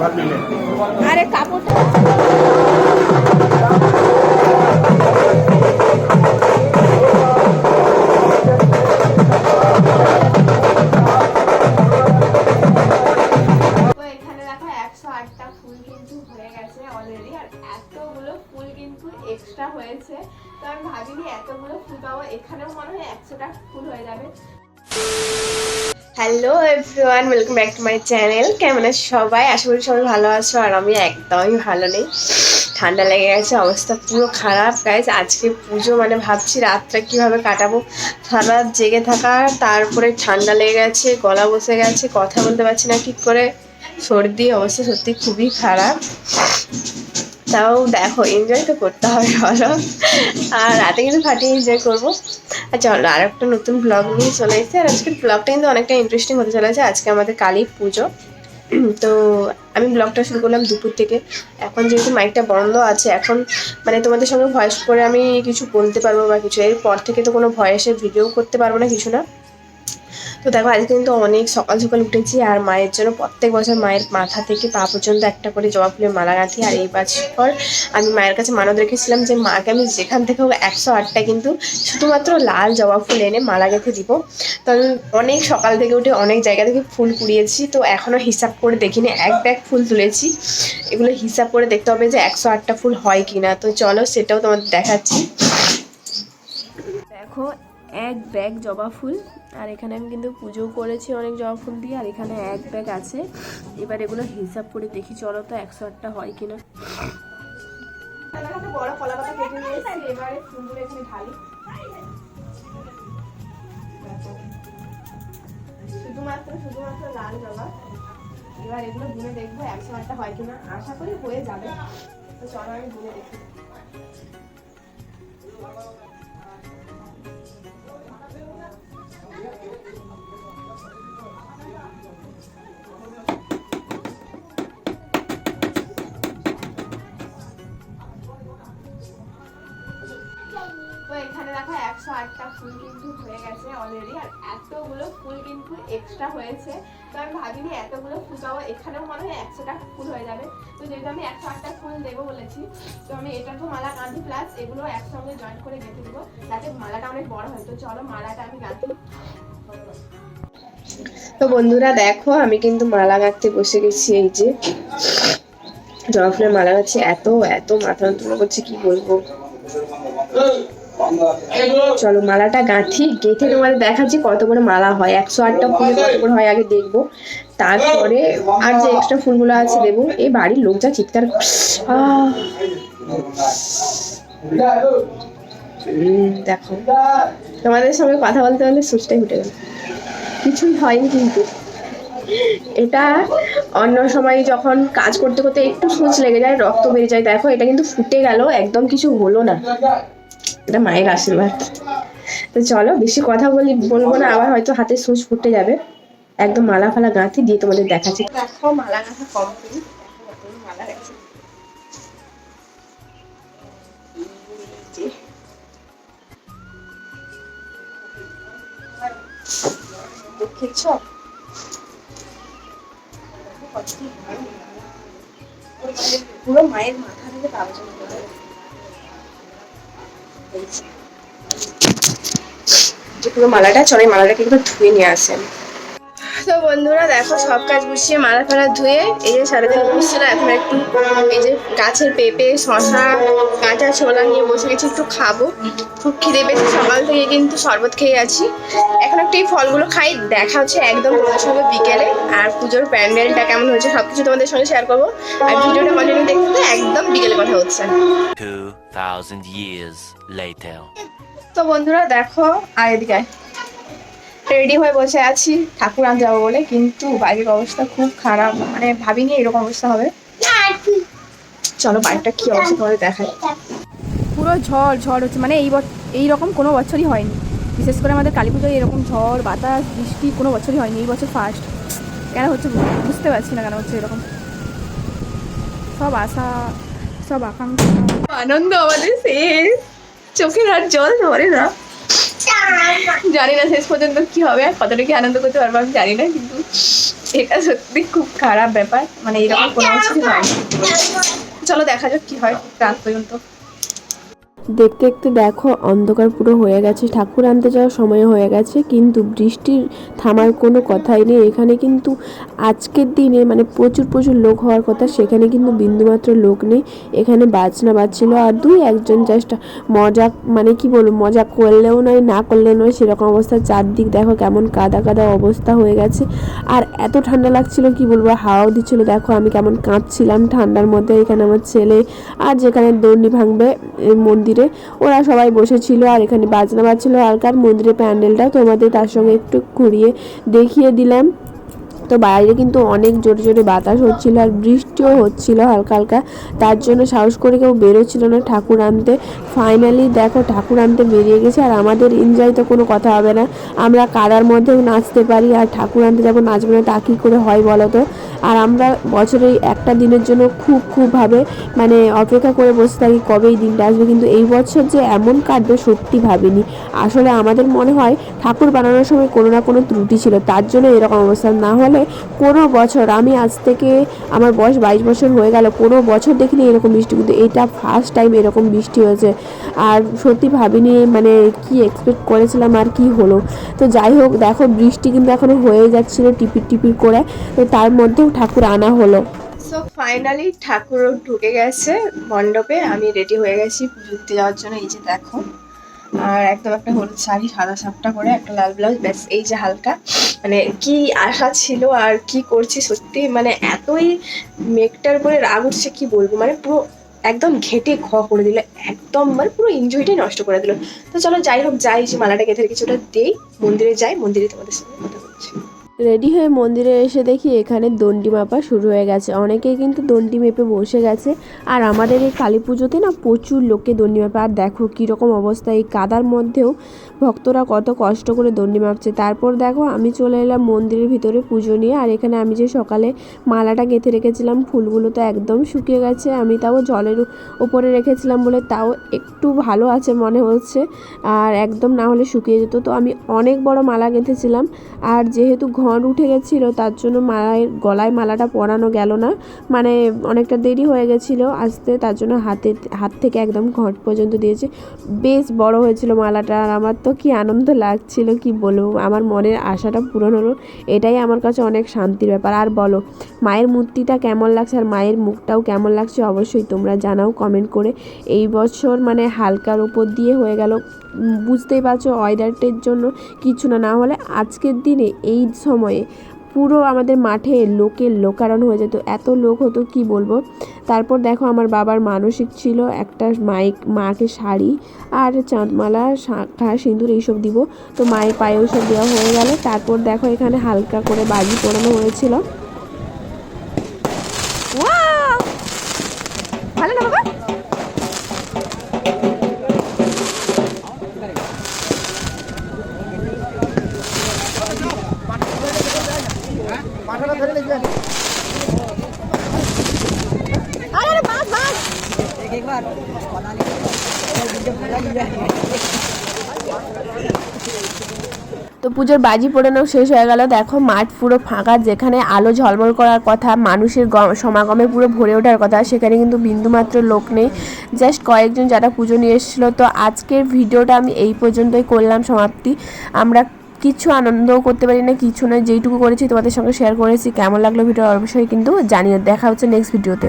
আরে কাপড়টা এক্সট্রা হয়েছে, তো আমি ভাবিনি এতগুলো ফুল পাবো। এখানেও মনে হয় 100টা ফুল হয়ে যাবে। Hello everyone, welcome back to my channel. কেমন আছো সবাই? আশা করি সবাই ভালো আছো, আর আমি একদমই ভালো নেই। ঠান্ডা লেগে গেছে, অবস্থা পুরো খারাপ গাইজ। আজকে পুজো, মানে ভাবছি রাতটা কিভাবে কাটাবো। সারা রাত জেগে থাকা, তারপরে ঠান্ডা লেগে গেছে, গলা বসে গেছে, কথা বলতে পারছি না ঠিক করে, সর্দি, অবস্থা সত্যি খুবই খারাপ। তাও দেখো, এনজয় তো করতে হবে বলো, আর রাতে কিন্তু ফাটিয়ে এনজয় করবো। আর চলো, আর একটা নতুন ব্লগ নিয়ে চলে এসেছে। আর আজকের ব্লগটা কিন্তু অনেকটা ইন্টারেস্টিং হতে চলেছে। আজকে আমাদের কালী পুজো, তো আমি ব্লগটা শুরু করলাম দুপুর থেকে। এখন যেহেতু মাইকটা বন্ধ আছে, এখন মানে তোমাদের সঙ্গে ভয়েস করে আমি কিছু বলতে পারবো বা কিছু, এরপর থেকে তো কোনো ভয়েসের ভিডিও করতে পারবো না, কিছু না। তো দেখো, আজকে কিন্তু অনেক সকাল সকাল উঠেছি, আর মায়ের জন্য প্রত্যেক বছর মায়ের মাথা থেকে পা পর্যন্ত একটা করে জবা ফুলের মালা গাঁথি। আর এই বছর আমি মায়ের কাছে মানত রেখেছিলাম যে মাকে আমি যেখান থেকে হোক 108টা কিন্তু শুধুমাত্র লাল জবা ফুল এনে মালা গেঁথে দিব। তো আমি অনেক সকাল থেকে উঠে অনেক জায়গা থেকে ফুল কুড়িয়েছি, তো এখনও হিসাব করে দেখিনি, এক ব্যাগ ফুল তুলেছি। এগুলো হিসাব করে দেখতে হবে যে 108টা ফুল হয় কি না। তো চলো, সেটাও তোমাদের দেখাচ্ছি। দেখো, এক ব্যাগ জবা ফুল, আর এখানে আমি কিন্তু পুজো করেছি অনেক জবা ফুল দিয়ে, আর এখানে এক ব্যাগ আছে। এবার এগুলো হিসাব করে দেখি, চলো তো 108টা হয় কিনা। বড় কলা পাতা কেটে নিয়ে এসেছি, এবারে ফুলগুলো এখানে ঢালি। শুধুমাত্র লাল জবা। এবার এগুলো গুনে দেখবো 108টা হয় কিনা, আশা করি হয়ে যাবে। তো চলো আমি গুনে দেখি। তো এখানে দেখো 108টা ফুল কিন্তু হয়ে গেছে অলরেডি, আর এতগুলো ফুল কিন্তু এক্সট্রা হয়েছে। তো আমি ভাবিনি এতগুলো ফুল পাবো। এখানেও মনে হয় 100টা ফুল হয়ে যাবে। তো যেহেতু আমি 108টা ফুল দেবো বলেছি, তো আমি এটা তো মালা গাঁথি, প্লাস এগুলো একসঙ্গে জয়েন করে গেঁথে দেবো, যাতে মালাটা অনেক বড় হয়। তো চলো মালাটা আমি গাঁথি। তো বন্ধুরা দেখো, আমি কিন্তু মালা গাঁথতে বসে গেছি। এই যে জবা ফুলের মালা গাঁথছি, এত এত মাথা যন্ত্রণা করছে, কি বলবো। চলো মালাটা গাঁথি, গেঁথে তোমাদের দেখাচ্ছি কত করে মালা হয়। 108টা ফুলে কত করে হয় আগে দেখবো, তারপরে আর যে এক্সট্রা ফুলগুলো আছে দেবো। এই বাড়ির লোক যা চিৎকার, দেখো তোমাদের সঙ্গে কথা বলতে বলতে সুচটাই উঠে গেল। কিছুই হয়নি কিন্তু। এটা অন্য সময় যখন কাজ করতে করতে একটু সূচ লেগে যায়, রক্ত বেরিয়ে যায়, দেখো এটা কিন্তু ফুটে গেল, একদম কিছু হলো না। এটা মায়ের আশীর্বাদ। তো চলো, বেশি কথা বলবো না, আবার হয়তো হাতে সূচ ফুটে যাবে। একদম মালা ফালা গাঁথি দিয়ে তোমাদের দেখাচ্ছি। দেখো মালা গাঁথা কমপ্লিট, মালা গেছে। দেখেছ পুরো মায়ের মাথা থেকে পা পর্যন্ত। যে পুরো মালাটা, চলে মালাটাকে একটু ধুয়ে নিয়ে আসেন। তো বন্ধুরা দেখো, সব কাজ গুছিয়ে মালা ফালা ধুয়ে, এই যে সারাদিন ঘুরছিল, এখন একটু এই যে গাছের পেঁপে, শশা, কাঁচা ছোলা নিয়ে বসে গেছি, একটু খাবো। খুব খিদে পেয়েছে, সকাল থেকে কিন্তু শরবত খেয়ে আছি। এখন একটু এই ফলগুলো খাই। দেখা হচ্ছে একদম তোমার সঙ্গে বিকেলে। আর পুজোর প্যান্ডেলটা কেমন হয়েছে সবকিছু তোমাদের সঙ্গে শেয়ার করবো। আর ভিডিওটা কন্টিনিউ দেখতে একদম বিকেলে কথা হচ্ছে। 2000 years later. তো বন্ধুরা দেখো, আর এদিকে রেডি হয়ে বসে আছি ঠাকুর আনতে যাবো বলে, কিন্তু বাড়ির অবস্থা খুব খারাপ, মানে ভাবিনি এরকম অবস্থা হবে। চলো বাড়িটা কি অবস্থা তোমাদের দেখাই। পুরো ঝড় হচ্ছে, মানে এইরকম কোনো বছরই হয়নি। বিশেষ করে আমাদের কালী পুজোয় এরকম ঝড় বাতাস বৃষ্টি কোনো বছরই হয়নি, এই বছর ফার্স্ট। কেন হচ্ছে বুঝতে পারছি না কেন হচ্ছে এরকম। সব আশা, সব আকাঙ্ক্ষা, আনন্দ আমাদের শেষ, চোখের আর জল ধরে না। জানি না শেষ পর্যন্ত কি হবে, কতটা কি আনন্দ করতে পারবো আমি জানি না, কিন্তু এটা সত্যি খুব খারাপ ব্যাপার, মানে এরকম কোনো কিছু হয়। চলো দেখা যাক কি হয় রাত পর্যন্ত। দেখতে দেখতে দেখো অন্ধকার পুরো হয়ে গেছে, ঠাকুর আনতে যাওয়ার সময় হয়ে গেছে, কিন্তু বৃষ্টির থামার কোনো কথাই নেই। এখানে কিন্তু আজকের দিনে মানে প্রচুর প্রচুর লোক হওয়ার কথা, সেখানে কিন্তু বিন্দুমাত্র লোক নেই। এখানে বাজনা বাজছিল আর দুই একজন জাস্ট মজা, মানে কি বলবো, মজা করলেও নয় না করলেও নয় সেরকম অবস্থা। চারদিক দেখো কেমন কাদা কাদা অবস্থা হয়ে গেছে, আর এত ঠান্ডা লাগছিল কি বলবো, হাওয়াও দিচ্ছিল। দেখো আমি কেমন কাঁপছিলাম ঠান্ডার মধ্যে। এখানে আমার ছেলে আর যেখানে দণ্ডি ভাঙবে মন্দিরে, ওরা সবাই বসেছিল, আর এখানে বাজনা বাজছিল হালকার মন্দিরের প্যান্ডেলটা তোমাদের তার সঙ্গে একটু ঘুরিয়ে দেখিয়ে দিলাম। তো বাইরে কিন্তু অনেক জোরে জোরে বাতাস হচ্ছিল আর বৃষ্টিও হচ্ছিল হালকা হালকা, তার জন্য সাহস করে কেউ বেরোচ্ছিল না ঠাকুর আনতে। ফাইনালি দেখো ঠাকুর আনতে বেরিয়ে গেছে, আর আমাদের এনজয় তো কোনো কথা হবে না, আমরা কাদার মধ্যেও নাচতে পারি, আর ঠাকুর আনতে যাবো নাচবো না তা কী করে হয় বলো তো। আর আমরা বছরে একটা দিনের জন্য খুব ভাবে মানে অপেক্ষা করে বসে থাকি কবে এই দিনটা আসবে, কিন্তু এই বছর যে এমন কাটবে সত্যি ভাবিনি। আসলে আমাদের মনে হয় ঠাকুর বানানোর সময় কোনো না কোনো ত্রুটি ছিল, তার জন্য এরকম অবস্থা। না হলে কোনো বছর, আমি আজ থেকে আমার বয়স 22 বছর হয়ে গেল, কোনো বছর দেখিনি এরকম বৃষ্টি, কিন্তু এটা ফার্স্ট টাইম এরকম বৃষ্টি হয়েছে। আর সত্যি ভাবিনি, মানে কি এক্সপেক্ট করেছিলাম আর কি হলো। তো যাই হোক দেখো বৃষ্টি কিন্তু এখনো হয়ে যাচ্ছিল টিপির টিপির করে, তো তার মধ্যেও ঠাকুর আনা হলো। সো ফাইনালি ঠাকুরও ঢুকে গেছে মণ্ডপে, আমি রেডি হয়ে গেছি পুজো দিতে যাওয়ার জন্য। এই যে দেখো, আর একদম একটা হলুদ শাড়ি, সাদা সাপটা করে, একটা লাল ব্লাউজ, ব্যাস। এই যে হালকা মানে কি আশা ছিল আর কি করছি, সত্যি মানে এতই মেঘটার উপরে রাগ উঠছে কি বলবো, মানে পুরো একদম ঘেটে করে দিল, একদম মানে পুরো এনজয়টাই নষ্ট করে দিল। তো চলো যাই হোক, যাই যে মালাটা গেঁথে রেখেছি ওটা দেই, মন্দিরে যাই, মন্দিরে তোমাদের সঙ্গে কথা বলছি। রেডি হয়ে মন্দিরে এসে দেখি এখানে দণ্ডি মাপা শুরু হয়ে গেছে, অনেকেই কিন্তু দণ্ডি মেপে বসে গেছে। আর আমাদের এই কালী পুজোতে না প্রচুর লোককে দণ্ডি মাপে, আর দেখো কীরকম অবস্থা, এই কাদার মধ্যেও ভক্তরা কত কষ্ট করে দণ্ডি মাপছে। তারপর দেখো আমি চলে এলাম মন্দিরের ভিতরে পুজো নিয়ে, আর এখানে আমি যে সকালে মালাটা গেঁথে রেখেছিলাম, ফুলগুলো তো একদম শুকিয়ে গেছে, আমি তাও জলের উপরে রেখেছিলাম বলে তাও একটু ভালো আছে মনে হচ্ছে, আর একদম না হলে শুকিয়ে যেত। তো আমি অনেক বড় মালা গেঁথেছিলাম, আর যেহেতু ঘন উঠে গেছিলো তার জন্য গলায় মালাটা পরানো গেল না, মানে অনেকটা দেরি হয়ে গেছিলো আসতে, তার জন্য হাত থেকে একদম ঘট পর্যন্ত দিয়েছে। বেশ বড় হয়েছিল মালাটা, আর আমার তো কি আনন্দ লাগছিল কি বলবো, আমার মনের আশাটা পূরণ হলো, এটাই আমার কাছে অনেক শান্তির ব্যাপার। আর বলো মায়ের মূর্তিটা কেমন লাগছে আর মায়ের মুখটাও কেমন লাগছে অবশ্যই তোমরা জানাও কমেন্ট করে। এই বছর মানে হালকার উপর দিয়ে হয়ে গেল, বুঝতেই পারছো ওয়েদারটার জন্য কিছু না, না হলে আজকের দিনে এই সময়ে পুরো আমাদের মাঠে লোকের লোকারণ্য হয়ে যেত, এত লোক হতো কি বলবো। তারপর দেখো আমার বাবার মানসিক ছিল একটা মাকে শাড়ি আর চাঁদমালা, শাঁখা, সিঁদুর এইসব দিব, তো মায়ের পায়েও সব দেওয়া হয়ে গেল। তারপর দেখো এখানে হালকা করে বাজি পোড়ানো হয়েছিল। ভালো না বাবা? তো পুজোর বাজি পোড়ানো শেষ হয়ে গেল, দেখো মাঠ পুরো ফাঁকা, যেখানে আলো ঝলমল করার কথা, মানুষের সমাগমে পুরো ভরে ওঠার কথা, সেখানে কিন্তু বিন্দুমাত্র লোক নেই, জাস্ট কয়েকজন যারা পুজো নিয়ে এসেছিলো। তো আজকের ভিডিওটা আমি এই পর্যন্তই করলাম সমাপ্তি। আমরা কিছু আনন্দও করতে পারি না, কিছু না, যেইটুকু করেছি তোমাদের সঙ্গে শেয়ার করেছি। কেমন লাগলো ভিডিও অবশ্যই কিন্তু জানিও। দেখা হচ্ছে নেক্সট ভিডিওতে।